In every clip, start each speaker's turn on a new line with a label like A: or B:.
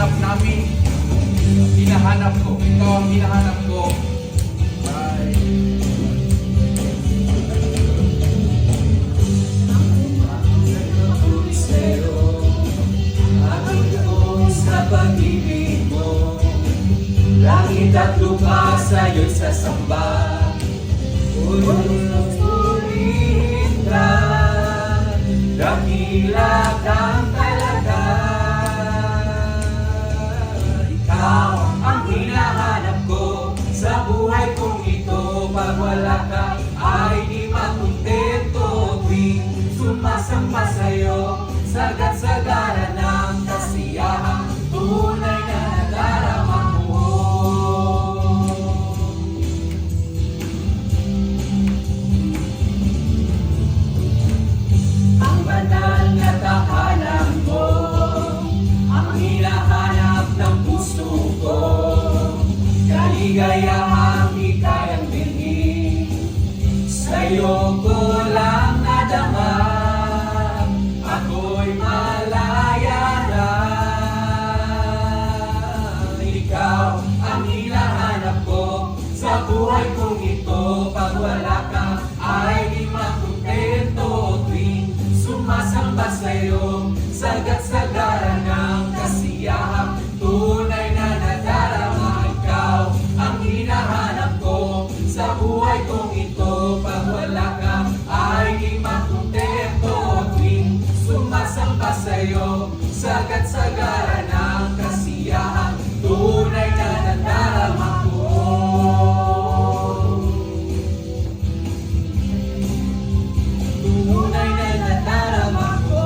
A: hinahanap namin. Hinahanap ko. Ikaw ang hinahanap ko. Ay.
B: Sa pag-ibig mo, langit at lupa sa'yo'y sasamba. Purihin ka, dakila kang talaga. Ikaw ang hinahanap ko sa buhay kong ito. Pag wala ka ay di makontento. Tuwing sumasamba sa'yo, sagat-sagara ng kasiyahan, tunay na nadarama mo. Ang banal na tahanan mo, ang hinahanap ng puso ko. Kaligayahang di kayang bilhin, sa'yo ko lang nadama. Ako'y malaya na. Ikaw ang hinahanap ko sa buhay kong ito. Pag wala ka ay di makontento. Tuwing sumasamba sa'yo, sagat-sagara ng kasiyahan, tunay na nadarama. Ikaw ang hinahanap ko sa buhay kong ito. Pag wala ka ay di makontento. Tuwing sumasamba sa'yo, sagat-sagara ng kasiyahan, tunay na nadarama ko. Tunay na nadarama ko.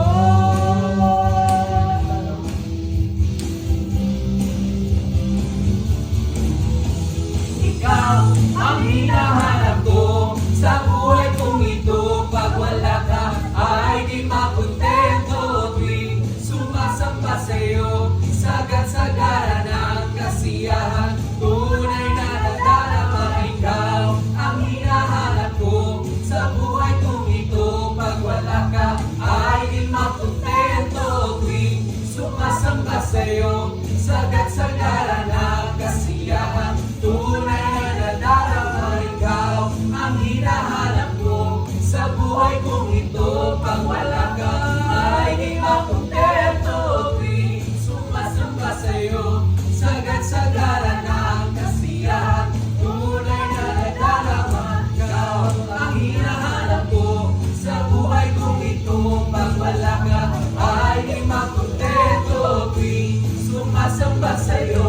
B: Ikaw ang hinahanap ko sa buhay kong ito. Pag wala ka ay di makontento. Tuwing sumasamba sa'yo, sagat-sagara ng kasiyahan, tunay na nadarama. Ikaw ang hinahanap ko sa buhay kong ito. Pag wala ka ay di makontento. Tuwing sumasamba sa'yo, sagat-sagara ng kasiyahan, tunay na nadarama. Ikaw ang hinahanap ko sa buhay kong ito. Pag wala ka ay di makontento. Tuwing sumasamba sa'yo, sagat-sagara ng kasiyahan, tunay na nadarama. Ikaw ang hinahanap ko sa buhay kong ito. Pag wala ka ay di makontento. Tuwing sumasamba sa'yo,